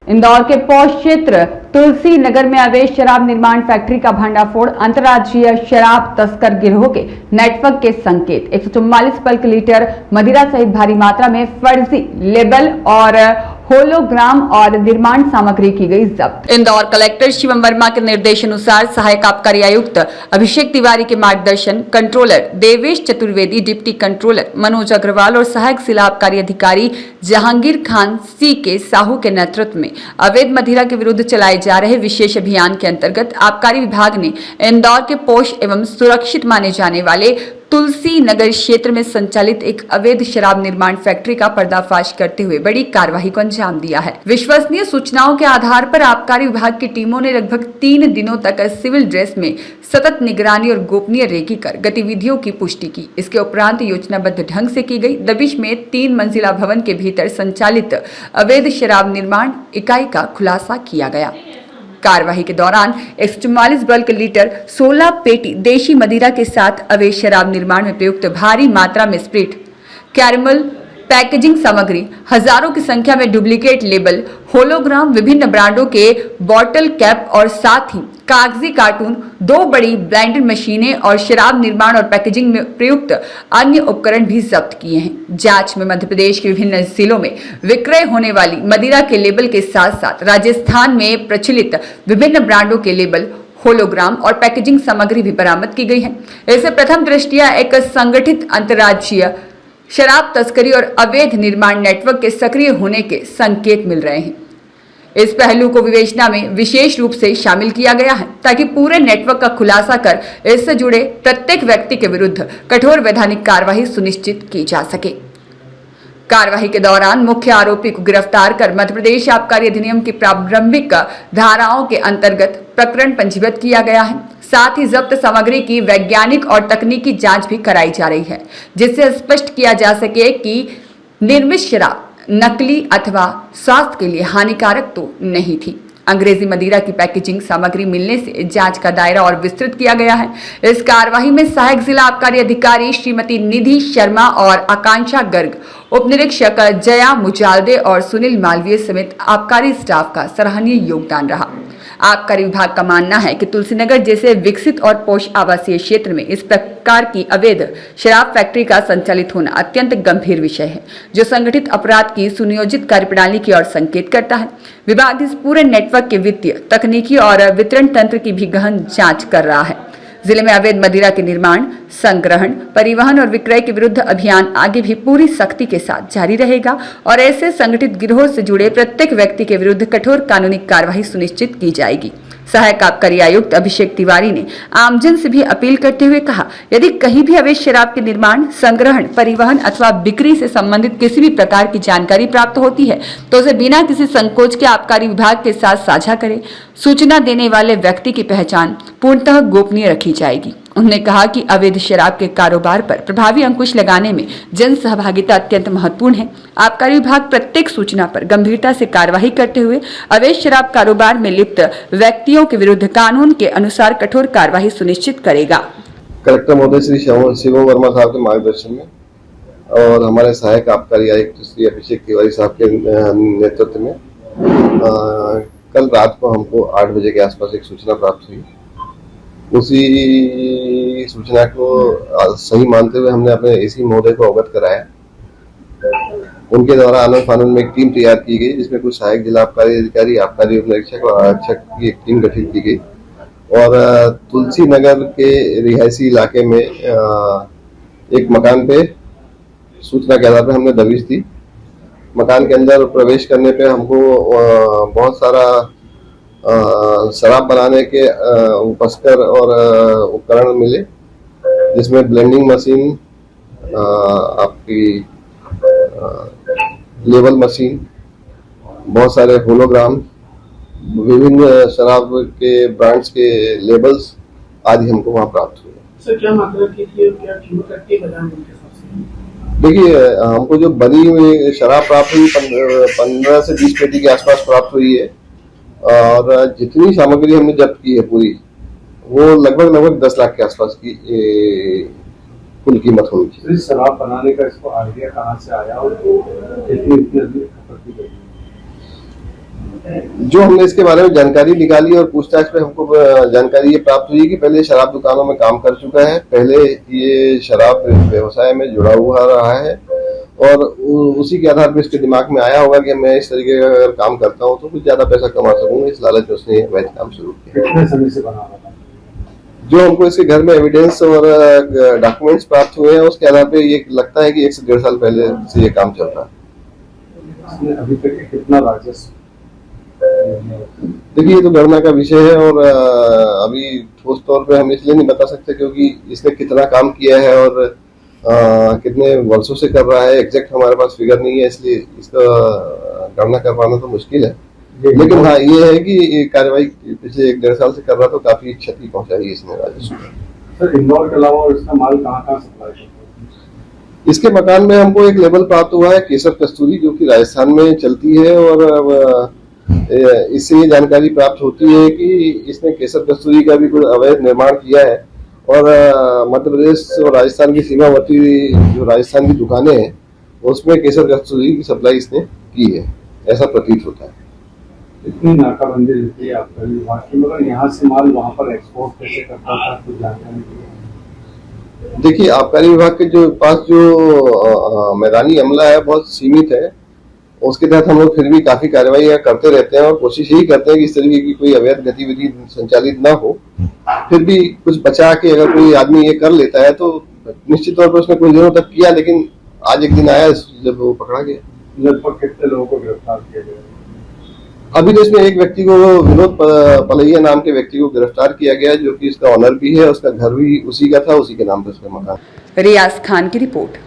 इंदौर के पौष क्षेत्र तुलसी नगर में अवैध शराब निर्माण फैक्ट्री का भंडाफोड़, अंतर्राज्यीय शराब तस्कर गिरोह के नेटवर्क के संकेत। 144 बल्क लीटर मदिरा सहित भारी मात्रा में फर्जी लेबल और होलोग्राम और निर्माण सामग्री की गई जब्त। इंदौर कलेक्टर शिवम वर्मा के निर्देशानुसार सहायक आबकारी आयुक्त अभिषेक तिवारी के मार्गदर्शन, controller Devesh Chaturvedi, deputy controller Manoj Agarwal और सहायक जिला आबकारी अधिकारी जहांगीर खान सी के साहू के नेतृत्व में अवैध मदिरा के विरुद्ध चलाए जा रहे विशेष अभियान के अंतर्गत आबकारी विभाग ने इंदौर के पोष एवं सुरक्षित माने जाने वाले तुलसी नगर क्षेत्र में संचालित एक अवैध शराब निर्माण फैक्ट्री का पर्दाफाश करते हुए बड़ी कार्रवाई को अंजाम दिया है। विश्वसनीय सूचनाओं के आधार पर आबकारी विभाग की टीमों ने लगभग 3 दिनों तक सिविल ड्रेस में सतत निगरानी और गोपनीय रेकी कर गतिविधियों की पुष्टि की। इसके उपरांत योजनाबद्ध ढंग से की गई दबिश में 3 मंजिला भवन के भीतर संचालित अवैध शराब निर्माण इकाई का खुलासा किया गया। कार्यवाही के दौरान 144 बल्क लीटर 16 पेटी देशी मदिरा के साथ अवैध शराब निर्माण में प्रयुक्त भारी मात्रा में स्प्रिट, कैरमल, पैकेजिंग सामग्री, हजारों की संख्या में डुप्लीकेट लेबल, होलोग्राम, विभिन्न ब्रांडों के बॉटल कैप और साथ ही कागजी कार्टून, 2 बड़ी ब्लेंडर मशीनें और शराब निर्माण और पैकेजिंग में प्रयुक्त अन्य उपकरण भी जब्त किए हैं। जांच में मध्य प्रदेश के विभिन्न जिलों में विक्रय होने वाली मदिरा के लेबल के साथ साथ राजस्थान में प्रचलित विभिन्न ब्रांडों के लेबल, होलोग्राम और पैकेजिंग सामग्री भी बरामद की गई है। इससे प्रथम दृष्टया एक संगठित अंतर्राज्यीय शराब तस्करी और अवैध निर्माण नेटवर्क के सक्रिय होने के संकेत मिल रहे हैं। इस पहलू को विवेचना में विशेष रूप से शामिल किया गया है ताकि पूरे नेटवर्क का खुलासा कर इससे जुड़े प्रत्येक व्यक्ति के विरुद्ध कठोर वैधानिक कार्रवाई सुनिश्चित की जा सके। कार्यवाही के दौरान मुख्य आरोपी को गिरफ्तार कर मध्य प्रदेश आबकारी अधिनियम की प्रारंभिक धाराओं के अंतर्गत प्रकरण पंजीबद्ध किया गया है। साथ ही जब्त सामग्री की वैज्ञानिक और तकनीकी जांच भी कराई जा रही है, जिससे स्पष्ट किया जा सके कि निर्मित शराब नकली अथवा स्वास्थ्य के लिए हानिकारक तो नहीं थी। अंग्रेजी मदिरा की पैकेजिंग सामग्री मिलने से जांच का दायरा और विस्तृत किया गया है। इस कार्यवाही में सहायक जिला आबकारी अधिकारी श्रीमती निधि शर्मा और आकांक्षा गर्ग, उप निरीक्षक जया मुजालदे और सुनील मालवीय समेत आबकारी स्टाफ का सराहनीय योगदान रहा। आबकारी विभाग का मानना है कि तुलसीनगर जैसे विकसित और पोष आवासीय क्षेत्र में इस प्रकार की अवैध शराब फैक्ट्री का संचालित होना अत्यंत गंभीर विषय है, जो संगठित अपराध की सुनियोजित कार्यप्रणाली की ओर संकेत करता है। विभाग इस पूरे नेटवर्क के वित्तीय, तकनीकी और वितरण तंत्र की भी गहन जांच कर रहा है। जिले में अवैध मदिरा के निर्माण, संग्रहण, परिवहन और विक्रय के विरुद्ध अभियान आगे भी पूरी सख्ती के साथ जारी रहेगा और ऐसे संगठित गिरोह से जुड़े प्रत्येक व्यक्ति के विरुद्ध कठोर कानूनी कार्रवाई सुनिश्चित की जाएगी। सहायक आबकारी आयुक्त अभिषेक तिवारी ने आमजन से भी अपील करते हुए कहा, यदि कहीं भी अवैध शराब के निर्माण, संग्रहण, परिवहन अथवा बिक्री से संबंधित किसी भी प्रकार की जानकारी प्राप्त होती है तो उसे बिना किसी संकोच के आबकारी विभाग के साथ साझा करें। सूचना देने वाले व्यक्ति की पहचान पूर्णतः गोपनीय रखी जाएगी। उन्होंने कहा कि अवैध शराब के कारोबार पर प्रभावी अंकुश लगाने में जन सहभागिता अत्यंत महत्वपूर्ण है। आबकारी विभाग प्रत्येक सूचना पर गंभीरता से कार्रवाई करते हुए अवैध शराब कारोबार में लिप्त व्यक्तियों के विरुद्ध कानून के अनुसार कठोर कार्रवाई सुनिश्चित करेगा। कलेक्टर महोदय श्री शिवम वर्मा साहब के मार्गदर्शन में और हमारे सहायक आबकारी आयुक्त श्री अभिषेक तिवारी साहब के नेतृत्व में कल रात को हमको 8 बजे के आसपास एक सूचना प्राप्त हुई। उसी सूचना को सही मानते हुए हमने अपने एसी महोदय को अवगत कराया। उनके द्वारा आनंद फानंद में एक टीम तैयार की गई, जिसमें कुछ सहायक जिला आबकारी अधिकारी, आबकारी उप निरीक्षक और आरक्षक की एक टीम गठित की गई और तुलसी नगर के रिहायशी इलाके में एक मकान पे सूचना के आधार पर हमने दबिश दी। मकान के अंदर प्रवेश करने पे हमको बहुत सारा शराब बनाने के उपस्कर और उपकरण मिले, जिसमें ब्लेंडिंग मशीन, आपकी लेबल मशीन, बहुत सारे होलोग्राम, विभिन्न शराब के ब्रांड्स के लेबल्स आदि हमको वहाँ प्राप्त हुए। सर, क्या मात्रा की थी और क्या कीमत रखती है बाजार में? देखिए, हमको जो बनी हुई शराब प्राप्त हुई 15 से 20 पेटी के आसपास प्राप्त हुई है और जितनी सामग्री हमने जब्त की है पूरी, वो लगभग 10 लाख के आसपास की कुल कीमत होगी। शराब बनाने का इसको आइडिया कहाँ से आया और जो हमने इसके बारे में जानकारी निकाली और पूछताछ में हमको जानकारी ये प्राप्त हुई कि पहले शराब दुकानों में काम कर चुका है, पहले ये शराब व्यवसाय में जुड़ा हुआ रहा है और उसी के आधार पर इसके दिमाग में आया होगा कि मैं इस तरीके का अगर काम करता हूँ तो कुछ ज्यादा पैसा कमा सकूंगा। इस लालच में उसने वैध काम शुरू किया। कितने समय से बना रहा था? जो हमको इसके घर में एविडेंस और डॉक्यूमेंट्स प्राप्त हुए हैं उसके आधार पर ये लगता है कि 1 से 1.5 साल पहले से ये काम चल रहा है। इसने अभी तक कितना राजस्व? देखिए, ये तो गणना का विषय है और अभी ठोस तौर पे हम इसलिए नहीं बता सकते क्योंकि इसने कितना काम किया है और कितने वर्षों से कर रहा है, एग्जैक्ट हमारे पास फिगर नहीं है, इसलिए इसका गणना कर पाना तो मुश्किल है। लेकिन हाँ, ये है कि ये कार्रवाई पिछले 1-1.5 साल से कर रहा तो काफी क्षति पहुंचाई इसने राजस्व में। सर, इंदौर के अलावा इसका माल कहाँ सप्लाई करता है? इसके मकान में हमको एक लेबल प्राप्त हुआ है केसर कस्तूरी, जो कि राजस्थान में चलती है और इससे ये जानकारी प्राप्त होती है कि इसने केसर कस्तूरी का भी कुछ अवैध निर्माण किया है और मध्य प्रदेश और राजस्थान की सीमावर्ती जो राजस्थान की दुकानें हैं उसमें केसर कस्तूरी की सप्लाई इसने की है, ऐसा प्रतीत होता है। इतनी नाकाबंदी रहती है आपका विभाग की, मगर यहाँ से माल वहाँ पर एक्सपोर्ट कैसे करता था, कुछ जानकारी? देखिए, आबकारी विभाग के जो पास जो मैदानी अमला है बहुत सीमित है, उसके तहत हम लोग फिर भी काफी कार्रवाई करते रहते हैं और कोशिश यही करते हैं कि इस तरीके की कोई अवैध गतिविधि संचालित ना हो। फिर भी कुछ बचा के अगर कोई आदमी ये कर लेता है तो निश्चित तौर पर उसने कुछ दिनों तक किया, लेकिन आज एक दिन आया जब वो पकड़ा गया। लगभग कितने लोगों को गिरफ्तार किया गया? अभी तो इसमें एक व्यक्ति को, विनोद पलैया नाम के व्यक्ति को गिरफ्तार किया गया, जो कि इसका ऑनर भी है, उसका घर भी उसी का था, उसी के नाम पर उसका मकान। रियाज खान की रिपोर्ट।